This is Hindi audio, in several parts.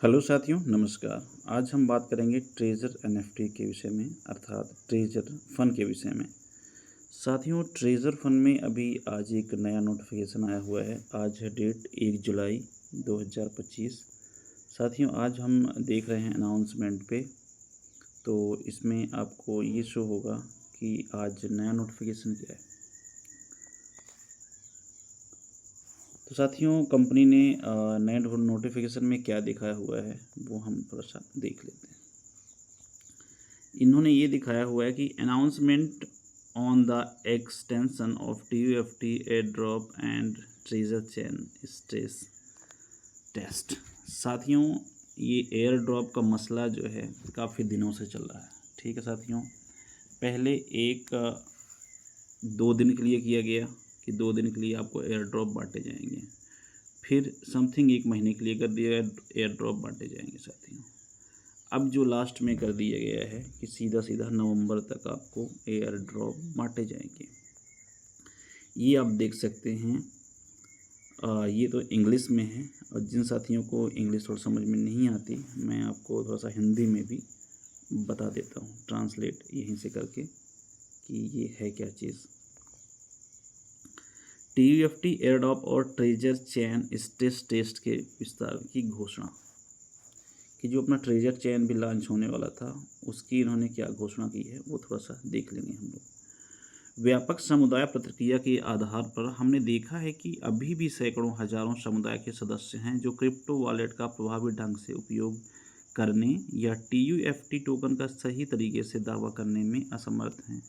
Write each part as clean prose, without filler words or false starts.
हेलो साथियों, नमस्कार। आज हम बात करेंगे ट्रेजर एनएफटी के विषय में, अर्थात ट्रेजर फंड के विषय में। साथियों, ट्रेजर फंड में अभी आज एक नया नोटिफिकेशन आया हुआ है। आज है डेट 1 जुलाई 2025। साथियों, आज हम देख रहे हैं अनाउंसमेंट पे, तो इसमें आपको ये शो होगा कि आज नया नोटिफिकेशन क्या है। तो साथियों, कंपनी ने नए नोटिफिकेशन में क्या दिखाया हुआ है वो हम थोड़ा सा देख लेते हैं। इन्होंने ये दिखाया हुआ है कि announcement on the extension of TUFT air drop and treasure chain stress test. साथियों, ये एयर ड्रॉप का मसला जो है काफ़ी दिनों से चल रहा है। ठीक है साथियों, पहले एक 2 दिन के लिए किया गया कि 2 दिन के लिए आपको एयर ड्रॉप बांटे जाएंगे। फिर समथिंग 1 महीने के लिए कर दिया गया, एयर ड्रॉप बांटे जाएंगे साथियों। अब जो लास्ट में कर दिया गया है कि सीधा सीधा नवंबर तक आपको एयर ड्रॉप बांटे जाएंगे। ये आप देख सकते हैं। ये तो इंग्लिश में है, और जिन साथियों को इंग्लिश थोड़ा समझ में नहीं आती, मैं आपको थोड़ा सा हिंदी में भी बता देता हूँ, ट्रांसलेट यहीं से करके कि ये है क्या चीज़। TUFT एयर ड्रॉप और ट्रेजर चेन स्ट्रेस टेस्ट के विस्तार की घोषणा, कि जो अपना ट्रेजर चेन भी लॉन्च होने वाला था उसकी इन्होंने क्या घोषणा की है वो थोड़ा सा देख लेंगे हम लोग। व्यापक समुदाय प्रतिक्रिया के आधार पर हमने देखा है कि अभी भी सैकड़ों हजारों समुदाय के सदस्य हैं जो क्रिप्टो वॉलेट का प्रभावी ढंग से उपयोग करने या TUFT टोकन का सही तरीके से दावा करने में असमर्थ हैं।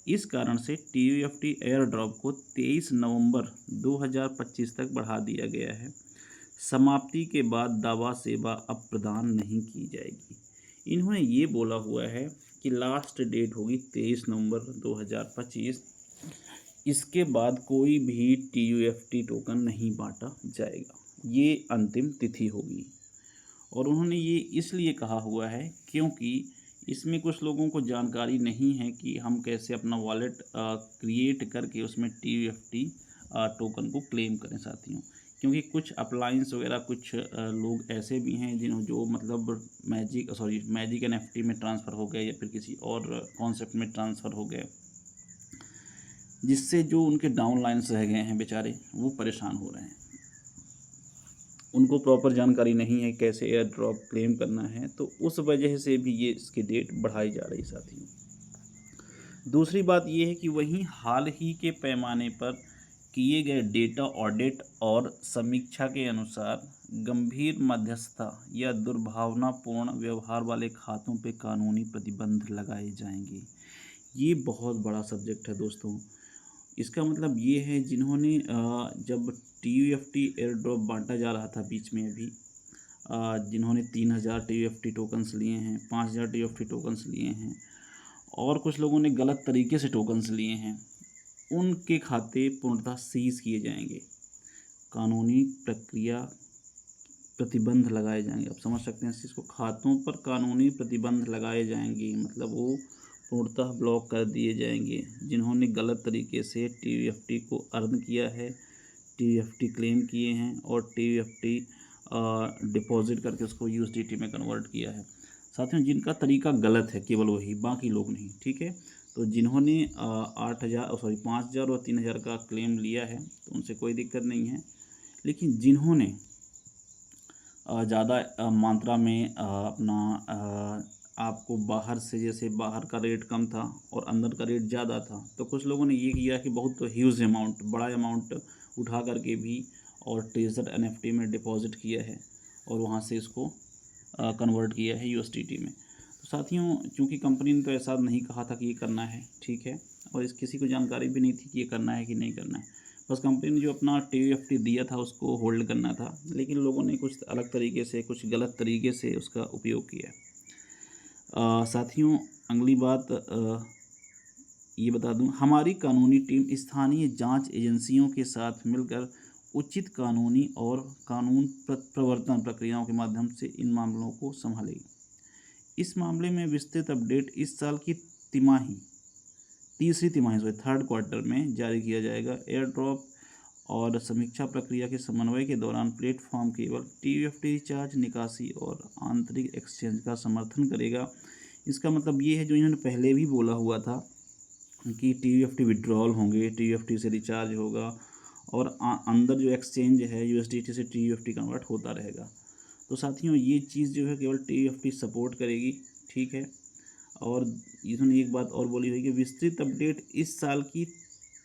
इस कारण से TUFT एयर ड्रॉप को 23 नवंबर 2025 तक बढ़ा दिया गया है। समाप्ति के बाद दावा सेवा अब प्रदान नहीं की जाएगी। इन्होंने ये बोला हुआ है कि लास्ट डेट होगी 23 नवंबर 2025। इसके बाद कोई भी TUFT टोकन नहीं बांटा जाएगा, ये अंतिम तिथि होगी। और उन्होंने ये इसलिए कहा हुआ है क्योंकि इसमें कुछ लोगों को जानकारी नहीं है कि हम कैसे अपना वॉलेट क्रिएट करके उसमें TUFT टोकन को क्लेम करें साथियों। क्योंकि कुछ अप्लायंस वगैरह कुछ लोग ऐसे भी हैं जो मतलब मैजिक NFT में ट्रांसफ़र हो गए या फिर किसी और कॉन्सेप्ट में ट्रांसफ़र हो गए, जिससे जो उनके डाउन लाइन्स रह गए हैं बेचारे, वो परेशान हो रहे हैं। उनको प्रॉपर जानकारी नहीं है कैसे एयर ड्रॉप क्लेम करना है, तो उस वजह से भी ये इसकी डेट बढ़ाई जा रही साथियों। दूसरी बात ये है कि वहीं हाल ही के पैमाने पर किए गए डेटा ऑडिट और समीक्षा के अनुसार गंभीर मध्यस्थता या दुर्भावनापूर्ण व्यवहार वाले खातों पर कानूनी प्रतिबंध लगाए जाएंगे। ये बहुत बड़ा सब्जेक्ट है दोस्तों। इसका मतलब ये है जिन्होंने जब TUFT एयर ड्रॉप बांटा जा रहा था बीच में अभी, जिन्होंने 3000 TUFT टोकन्स लिए हैं, 5000 TUFT टोकन्स लिए हैं, और कुछ लोगों ने गलत तरीके से टोकन्स लिए हैं, उनके खाते पूर्णतः सीज किए जाएंगे। कानूनी प्रक्रिया प्रतिबंध लगाए जाएंगे। आप समझ सकते हैं इस चीज़ को, खातों पर कानूनी प्रतिबंध लगाए जाएंगे, मतलब वो पूर्णतः ब्लॉक कर दिए जाएंगे जिन्होंने गलत तरीके से TUFT को अर्न किया है, TUFT क्लेम किए हैं और TUFT डिपॉजिट करके उसको USDT में कन्वर्ट किया है। साथियों, जिनका तरीका गलत है केवल वही, बाकी लोग नहीं। ठीक है, तो जिन्होंने 5,000 और 3,000 का क्लेम लिया है तो उनसे कोई दिक्कत नहीं है, लेकिन जिन्होंने ज़्यादा मात्रा में आपको बाहर से, जैसे बाहर का रेट कम था और अंदर का रेट ज़्यादा था, तो कुछ लोगों ने ये किया कि बहुत ह्यूज अमाउंट, बड़ा अमाउंट उठा करके भी और ट्रेजर NFT में डिपॉजिट किया है और वहाँ से इसको कन्वर्ट किया है USDT में। तो साथियों, चूँकि कंपनी ने तो ऐसा नहीं कहा था कि ये करना है, ठीक है, और किसी को जानकारी भी नहीं थी कि ये करना है कि नहीं करना है। बस कंपनी ने जो अपना TUFT दिया था उसको होल्ड करना था, लेकिन लोगों ने कुछ अलग तरीके से, कुछ गलत तरीके से उसका उपयोग किया। साथियों, अगली बात ये बता दूं, हमारी कानूनी टीम स्थानीय जांच एजेंसियों के साथ मिलकर उचित कानूनी और कानून प्रवर्तन प्रक्रियाओं के माध्यम से इन मामलों को संभालेगी। इस मामले में विस्तृत अपडेट इस साल की तीसरी तिमाही 3rd क्वार्टर में जारी किया जाएगा। एयर ड्रॉप और समीक्षा प्रक्रिया के समन्वय के दौरान प्लेटफॉर्म केवल TUFT रिचार्ज, निकासी और आंतरिक एक्सचेंज का समर्थन करेगा। इसका मतलब ये है जो इन्होंने पहले भी बोला हुआ था कि TUFT विड्रॉल होंगे, TUFT से रिचार्ज होगा और अंदर जो एक्सचेंज है USDT से TUFT कन्वर्ट होता रहेगा। तो साथियों ये चीज़ जो है केवल TUFT सपोर्ट करेगी, ठीक है। और इन्होंने एक बात और बोली हुई कि विस्तृत अपडेट इस साल की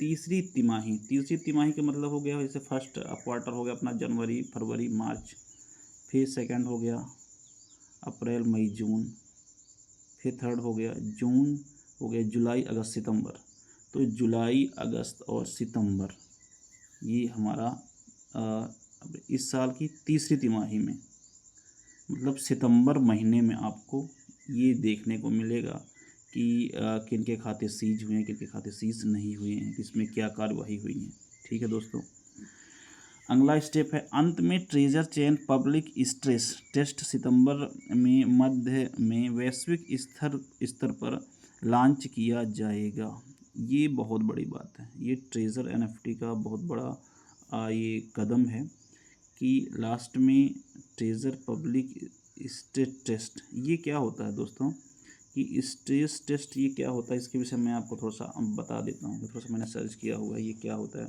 तीसरी तिमाही का मतलब हो गया, जैसे फर्स्ट क्वार्टर हो गया अपना जनवरी, फरवरी, मार्च, फिर सेकंड हो गया अप्रैल, मई, जून, फिर थर्ड हो गया जून, हो गया जुलाई, अगस्त, सितंबर। तो जुलाई, अगस्त और सितंबर ये हमारा इस साल की तीसरी तिमाही में, मतलब सितंबर महीने में आपको ये देखने को मिलेगा कि किन के खाते सीज हुए हैं, किन के खाते सीज नहीं हुए हैं, किसमें क्या कार्यवाही हुई है, ठीक है दोस्तों। अगला स्टेप है अंत में treasure chain public stress test सितंबर में मध्य में वैश्विक स्तर पर लॉन्च किया जाएगा। ये बहुत बड़ी बात है, ये ट्रेजर NFT का बहुत बड़ा ये कदम है कि लास्ट में ट्रेजर पब्लिक स्ट्रेस टेस्ट, ये क्या होता है दोस्तों कि स्ट्रेस टेस्ट ये क्या होता है, इसके विषय में आपको थोड़ा सा बता देता हूँ। थोड़ा सा मैंने सर्च किया हुआ है ये क्या होता है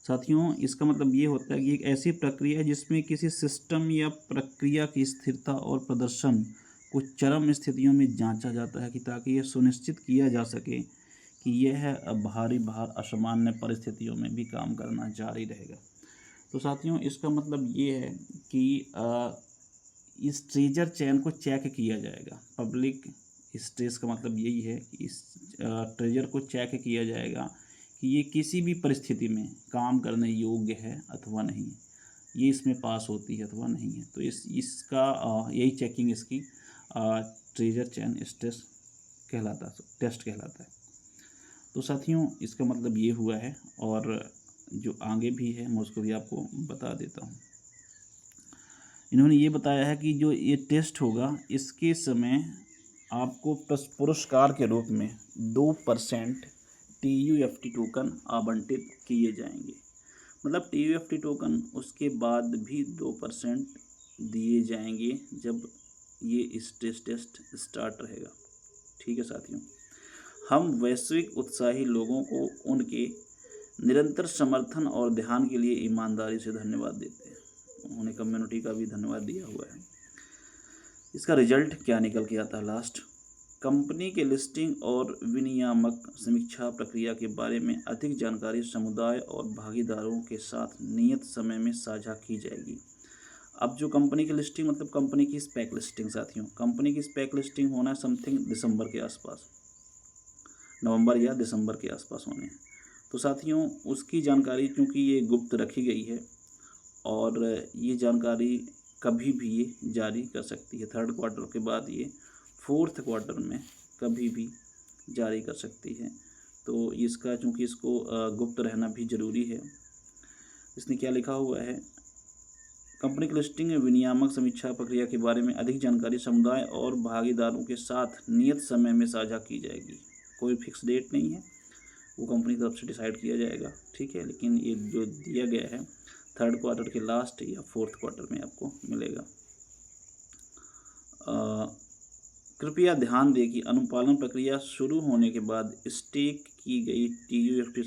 साथियों। इसका मतलब ये होता है कि एक ऐसी प्रक्रिया है जिसमें किसी सिस्टम या प्रक्रिया की स्थिरता और प्रदर्शन को चरम स्थितियों में जांचा जाता है कि ताकि यह सुनिश्चित किया जा सके कि यह भारी भार असामान्य परिस्थितियों में भी काम करना जारी रहेगा। तो साथियों इसका मतलब ये है कि इस ट्रेजर चेन को चेक किया जाएगा। पब्लिक स्ट्रेस का मतलब यही है कि इस ट्रेजर को चेक किया जाएगा कि ये किसी भी परिस्थिति में काम करने योग्य है अथवा नहीं है, ये इसमें पास होती है अथवा नहीं है। तो इसका यही चेकिंग इसकी ट्रेजर चेन स्ट्रेस कहलाता है, टेस्ट कहलाता है। तो साथियों इसका मतलब ये हुआ है और जो आगे भी है मैं उसको भी आपको बता देता हूँ। इन्होंने ये बताया है कि जो ये टेस्ट होगा इसके समय आपको पुरस्कार के रूप में 2% TUFT टोकन आवंटित किए जाएंगे। मतलब TUFT टोकन उसके बाद भी 2% दिए जाएंगे जब ये स्ट्रेस टेस्ट स्टार्ट रहेगा, ठीक है साथियों। हम वैश्विक उत्साही लोगों को उनके निरंतर समर्थन और ध्यान के लिए ईमानदारी से धन्यवाद देते हैं। उन्होंने कम्युनिटी का भी धन्यवाद दिया हुआ है। इसका रिजल्ट क्या निकल के आता है लास्ट, कंपनी के लिस्टिंग और विनियामक समीक्षा प्रक्रिया के बारे में अधिक जानकारी समुदाय और भागीदारों के साथ नियत समय में साझा की जाएगी। अब जो कंपनी की लिस्टिंग मतलब कंपनी की स्पेक लिस्टिंग साथियों, कंपनी की स्पेक लिस्टिंग होना है समथिंग दिसंबर के आसपास, नवंबर या दिसंबर के आसपास होने हैं। तो साथियों उसकी जानकारी क्योंकि ये गुप्त रखी गई है और ये जानकारी कभी भी ये जारी कर सकती है, थर्ड क्वार्टर के बाद ये फोर्थ क्वार्टर में कभी भी जारी कर सकती है। तो इसका चूँकि इसको गुप्त रहना भी ज़रूरी है। इसने क्या लिखा हुआ है, कंपनी की लिस्टिंग विनियामक समीक्षा प्रक्रिया के बारे में अधिक जानकारी समुदाय और भागीदारों के साथ नियत समय में साझा की जाएगी। कोई फिक्स डेट नहीं है, वो कंपनी की तरफ से डिसाइड किया जाएगा, ठीक है। लेकिन ये जो दिया गया है थर्ड क्वार्टर के लास्ट या फोर्थ क्वार्टर में आपको मिलेगा। कृपया ध्यान दें कि अनुपालन प्रक्रिया शुरू होने के बाद स्टेक की गई TUFT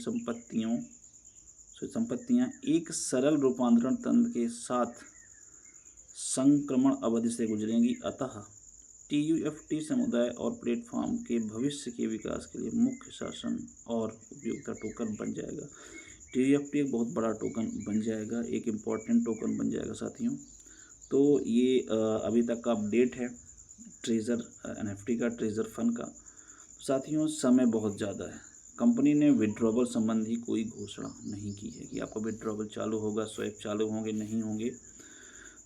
संपत्तियां एक सरल रूपांतरण तंत्र के साथ संक्रमण अवधि से गुजरेंगी। अतः TUFT समुदाय और प्लेटफॉर्म के भविष्य के विकास के लिए मुख्य शासन और उपयोगिता टोकन बन जाएगा। TUFT एक बहुत बड़ा टोकन बन जाएगा, एक इम्पॉर्टेंट टोकन बन जाएगा साथियों। तो ये अभी तक का अपडेट है ट्रेजर NFT का, ट्रेजर फंड का। साथियों समय बहुत ज़्यादा है, कंपनी ने विड्रॉवल संबंधी कोई घोषणा नहीं की है कि आपका विड्रॉवल चालू होगा, स्वैप चालू होंगे नहीं होंगे।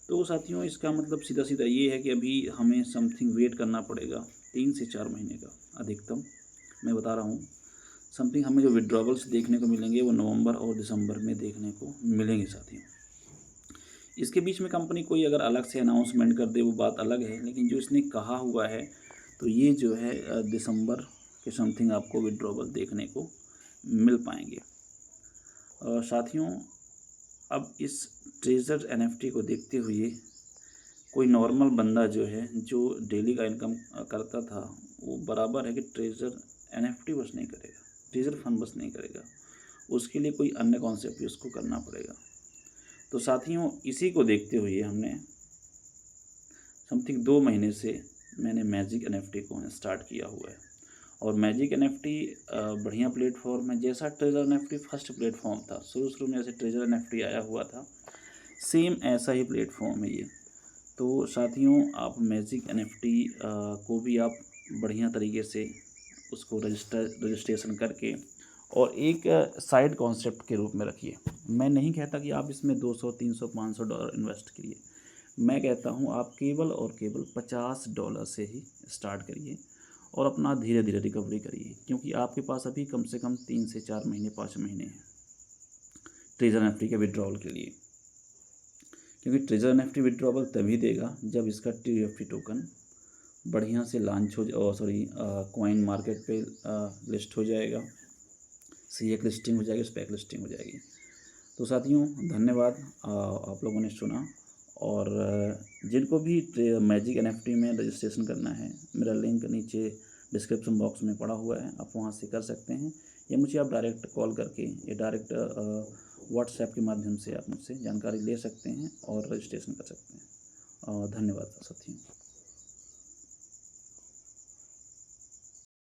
तो साथियों इसका मतलब सीधा सीधा ये है कि अभी हमें समथिंग वेट करना पड़ेगा 3 से 4 महीने का अधिकतम, मैं बता रहा हूँ। समथिंग हमें जो विड्रॉवल्स देखने को मिलेंगे वो नवंबर और दिसंबर में देखने को मिलेंगे साथियों। इसके बीच में कंपनी कोई अगर अलग से अनाउंसमेंट कर दे वो बात अलग है, लेकिन जो इसने कहा हुआ है तो ये जो है दिसंबर के समथिंग आपको विड्रॉवल देखने को मिल पाएंगे। साथियों, अब इस ट्रेजर एनएफटी को देखते हुए कोई नॉर्मल बंदा जो है, जो डेली का इनकम करता था, वो बराबर है कि ट्रेजर एनएफटी बस नहीं करेगा, ट्रेजर फंड बस नहीं करेगा, उसके लिए कोई अन्य कॉन्सेप्ट भी उसको करना पड़ेगा। तो साथियों, इसी को देखते हुए हमने समथिंग 2 महीने से मैंने मैजिक एनएफटी को स्टार्ट किया हुआ है। और मैजिक एनएफटी बढ़िया प्लेटफॉर्म है। जैसा ट्रेजर एनएफटी फर्स्ट प्लेटफॉर्म था, शुरू में जैसे ट्रेजर एनएफटी आया हुआ था, सेम ऐसा ही प्लेटफॉर्म है ये। तो साथियों, आप मैजिक एनएफटी को भी आप बढ़िया तरीके से उसको रजिस्ट्रेशन करके और एक साइड कॉन्सेप्ट के रूप में रखिए। मैं नहीं कहता कि आप इसमें $200, $300, $500 इन्वेस्ट करिए। मैं कहता हूँ आप केवल और केवल $50 से ही स्टार्ट करिए और अपना धीरे धीरे रिकवरी करिए, क्योंकि आपके पास अभी कम से कम 3 से 4 महीने 5 महीने हैं ट्रेजर एनएफटी के विड्रॉल के लिए। क्योंकि ट्रेजर एनएफटी विड्रॉबल तभी देगा जब इसका TFT टोकन बढ़िया से लॉन्च हो कॉइन मार्केट पे लिस्ट हो जाएगा, CX लिस्टिंग हो जाएगी, स्पेक लिस्टिंग हो जाएगी। तो साथियों, धन्यवाद, आप लोगों ने सुना। और जिनको भी मैजिक एनएफटी में रजिस्ट्रेशन करना है, मेरा लिंक नीचे डिस्क्रिप्शन बॉक्स में पड़ा हुआ है, आप वहां से कर सकते हैं, या मुझे आप डायरेक्ट कॉल करके या डायरेक्ट व्हाट्सएप के माध्यम से आप मुझसे जानकारी ले सकते हैं और रजिस्ट्रेशन कर सकते हैं। धन्यवाद साथियों।